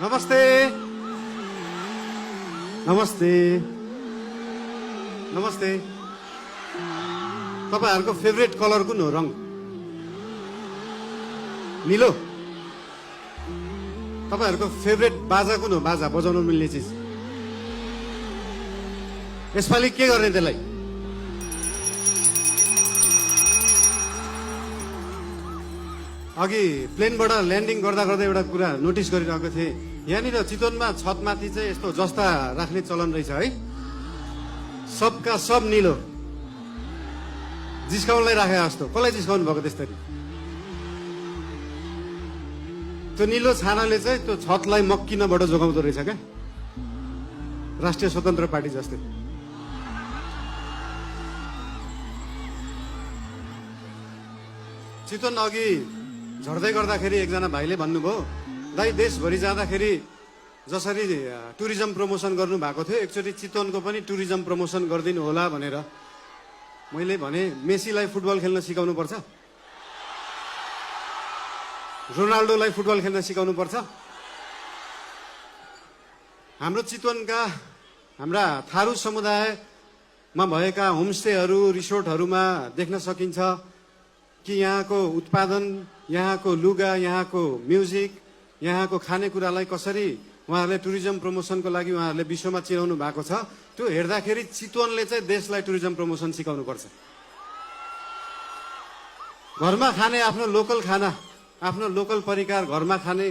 नमस्ते नमस्ते नमस्ते तपाईहरुको फेभरेट कलर कुन हो रङ नीलो तपाईहरुको फेभरेट बाजा कुन हो बाजा बजाउन मिल्ने चीज यसपालि के गर्ने त्यसलाई अघि प्लेनबाट ल्यान्डिङ गर्दा गर्दा एउटा कुरा नोटिस गरिरहेको थिएँ यहाँनिर चितवनमा छतमाथि चाहिँ यस्तो जस्ता राख्ने चलन रहेछ है सबका सब नीलो जिस्काउनलाई राखे जस्तो कसलाई जिस्काउनु भएको त्यसरी त्यो नीलो छानाले चाहिँ त्यो छतलाई मक्किनबाट जोगाउँदो रहेछ क्या राष्ट्रिय स्वतन्त्र पार्टी जस्तै चितवन अघि झर्दै गर्दाखेरि एकजना भाइले भन्नुभयो दाइ देशभरि जाँदाखेरि जसरी टुरिज्म प्रमोसन गर्नु भएको थियो एकचोटि चितवनको पनि टुरिज्म प्रमोसन गरिदिनु होला भनेर मैले भने मेसीलाई फुटबल खेल्न सिकाउनु पर्छ रोनाल्डोलाई फुटबल खेल्न सिकाउनु पर्छ हाम्रो चितवनका हाम्रा थारू समुदायमा भएका होमस्टेहरू रिसोर्टहरूमा देख्न सकिन्छ कि यहाँको उत्पादन यहाँको लुगा यहाँको म्युजिक यहाँको खानेकुरालाई कसरी उहाँहरूले टुरिज्म प्रमोसनको लागि उहाँहरूले विश्वमा चिनाउनु भएको छ त्यो हेर्दाखेरि चितवनले चाहिँ देशलाई टुरिज्म प्रमोसन सिकाउनु पर्छ घरमा खाने आफ्नो लोकल खाना आफ्नो लोकल परिकार घरमा खाने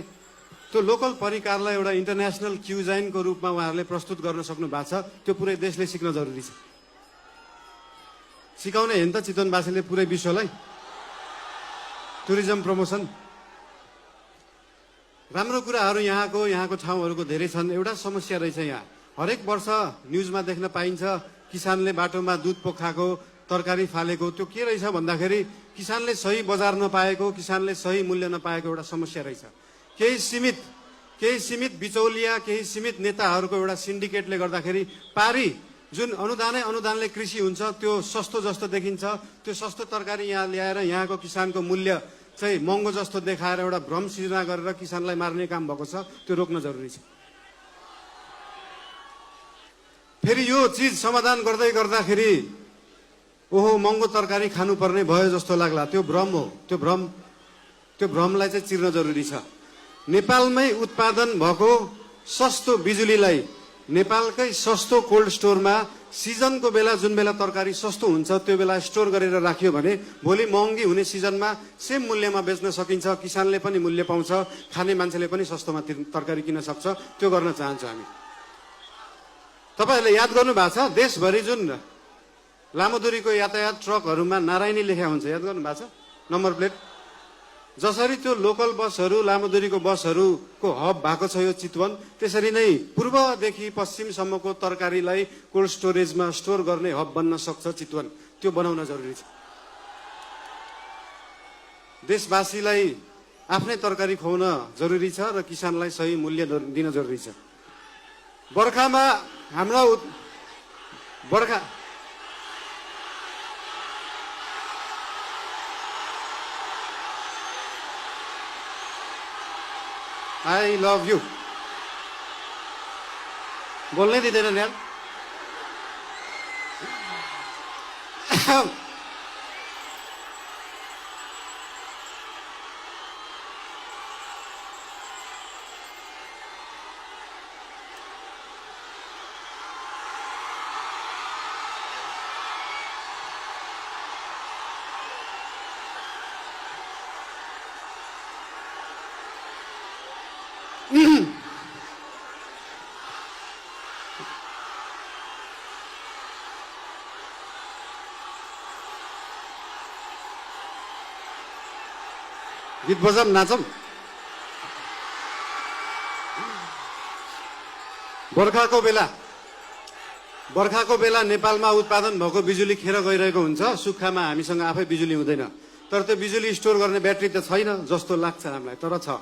त्यो लोकल परिकारलाई एउटा इन्टरनेसनल क्युजाइनको रूपमा उहाँहरूले प्रस्तुत गर्न सक्नु भएको छ त्यो पुरै देशले सिक्न जरुरी छ सिकाउने हेन त चितवनवासीले पुरै विश्वलाई टुरिज्म प्रमोसन राम्रो कुराहरू यहाँको ठाउँहरूको धेरै छन् एउटा समस्या रहेछ यहाँ हरेक वर्ष न्युजमा देख्न पाइन्छ किसानले बाटोमा दुध पोखाएको तरकारी फालेको त्यो के रहेछ भन्दाखेरि किसानले सही बजार नपाएको किसानले सही मूल्य नपाएको एउटा समस्या रहेछ केही सीमित बिचौलिया केही सीमित नेताहरूको एउटा सिन्डिकेटले गर्दाखेरि पारी जुन अनुदानले कृषि हुन्छ त्यो सस्तो जस्तो देखिन्छ त्यो सस्तो तरकारी यहाँ ल्याएर यहाँको किसानको मूल्य चाहिँ महँगो जस्तो देखाएर एउटा भ्रम सृजना गरेर किसानलाई मार्ने काम भएको छ त्यो रोक्न जरुरी छ फेरि यो चीज समाधान गर्दै गर्दाखेरि ओहो महँगो तरकारी खानुपर्ने भयो जस्तो लाग्ला त्यो भ्रम हो त्यो भ्रमलाई चाहिँ चिर्न जरुरी छ नेपालमै उत्पादन भएको सस्तो बिजुलीलाई नेपालकै सस्तो कोल्ड स्टोरमा सिजनको बेला जुन बेला तरकारी सस्तो हुन्छ त्यो बेला स्टोर गरेर राखियो भने भोलि महँगी हुने सिजनमा सेम मूल्यमा बेच्न सकिन्छ किसानले पनि मूल्य पाउँछ खाने मान्छेले पनि सस्तोमा तरकारी किन्न सक्छ त्यो गर्न चाहन्छौँ हामी तपाईहरुले याद गर्नु भएको छ देशभरि जुन लामो दूरीको यातायात ट्रकहरूमा नारायणी लेखा हुन्छ याद गर्नु भएको छ नम्बर प्लेट जसरी त्यो लोकल बसहरू लामो दूरीको बसहरूको हब भएको छ यो चितवन त्यसरी नै पूर्वदेखि पश्चिमसम्मको तरकारीलाई कोल्ड स्टोरेजमा स्टोर गर्ने हब बन्न सक्छ चितवन त्यो बनाउन जरुरी छ देशवासीलाई आफ्नै तरकारी खुवाउन जरुरी छ र किसानलाई सही मूल्य दिन जरुरी छ बर्खामा हाम्रो बर्खा I love you. बोलने दिँदैन यार गीत बजाम नाचम बर्खाको बेला नेपालमा उत्पादन भएको बिजुली खेर गइरहेको हुन्छ सुक्खामा हामीसँग आफै बिजुली हुँदैन तर त्यो बिजुली स्टोर गर्ने ब्याट्री त छैन जस्तो लाग्छ हामीलाई तर छ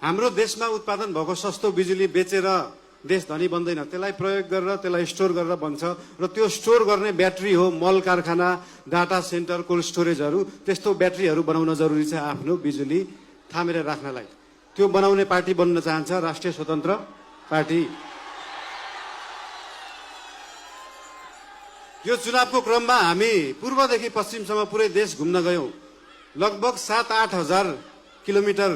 हाम्रो देशमा उत्पादन भएको सस्तो बिजुली बेचेर देश धनी बन्दैन त्यसलाई प्रयोग गरेर त्यसलाई स्टोर गरेर बन्छ र त्यो स्टोर गर्ने ब्याट्री हो मल कारखाना डाटा सेन्टर कोल्ड स्टोरेजहरू त्यस्तो ब्याट्रीहरू बनाउन जरुरी छ आफ्नो बिजुली थामेर राख्नलाई त्यो बनाउने पार्टी बन्न चाहन्छ राष्ट्रिय स्वतन्त्र पार्टी। यो चुनावको क्रममा हामी पूर्वदेखि पश्चिमसम्म पुरै देश घुम्न गयौं। लगभग 7-8 हजार किलोमिटर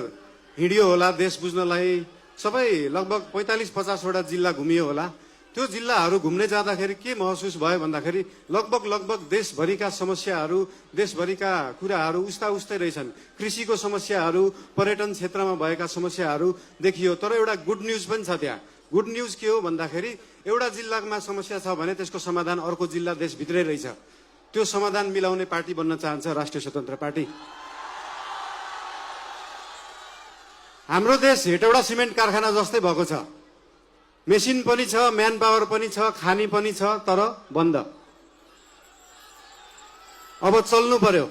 हिँडियो होला देश बुझ्नलाई। सबै लगभग 45-50 वटा जिल्ला घुमियो होला। त्यो जिल्लाहरू घुम्ने जाँदाखेरि के महसुस भयो भन्दाखेरि लगभग देशभरिका समस्याहरू, देशभरिका कुराहरू उस्तै रहेछन्। कृषिको समस्याहरू, पर्यटन क्षेत्रमा भएका समस्याहरू देखियो। तर एउटा गुड न्यूज पनि छ त्यहाँ। गुड न्यूज के हो भन्दाखेरि एउटा जिल्लामा समस्या छ भने त्यसको समाधान अर्को जिल्ला देशभित्रै रहेछ। त्यो समाधान मिलाउने पार्टी बन्न चाहन्छ राष्ट्रिय स्वतन्त्र पार्टी। हाम्रो देश हेटौडा सिमेन्ट कारखाना जस्तै भएको छ। मेसिन पनि छ, म्यान पावर पनि छ, खानी पनि छ, तर बन्द। अब चल्नु पर्यो।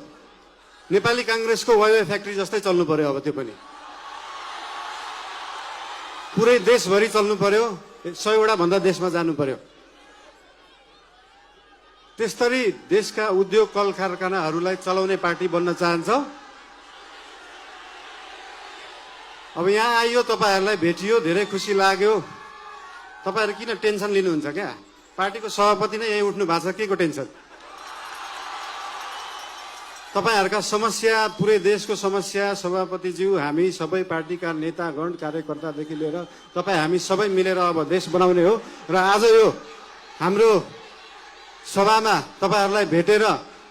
नेपाली कांग्रेसको वाइवाई फ्याक्ट्री जस्तै चल्नु पर्यो अब त्यो पनि। पुरै देशभरि चल्नु पर्यो। 100 वटा भन्दा देशमा जानु पर्यो। त्यसरी देशका उद्योग कल कारखानाहरूलाई चलाउने पार्टी बन्न चाहन्छ। अब यहाँ आइयो, तपाईहरुलाई भेटियो, धेरै खुसी लाग्यो। तपाईहरु किन टेन्सन लिनुहुन्छ क्या? पार्टीको सभापति नै यही उठ्नु भएको छ, केको टेन्सन? तपाईहरुका समस्या, पुरै देशको समस्या सभापतिज्यू, हामी सबै पार्टीका नेतागण कार्यकर्तादेखि लिएर तपाई हामी सबै मिलेर अब देश बनाउने हो। र आज यो हाम्रो सभामा तपाईहरुलाई भेटेर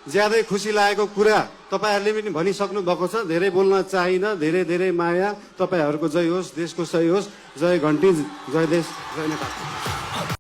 ज्यादै खुसी लागेको कुरा तपाईहरुले पनि भनिसक्नु भएको छ। धेरै बोल्न चाहिन। धेरै माया। तपाईहरुको जय होस्, देशको सही होस्। जय घण्टी, जय देश, जय नेपाल।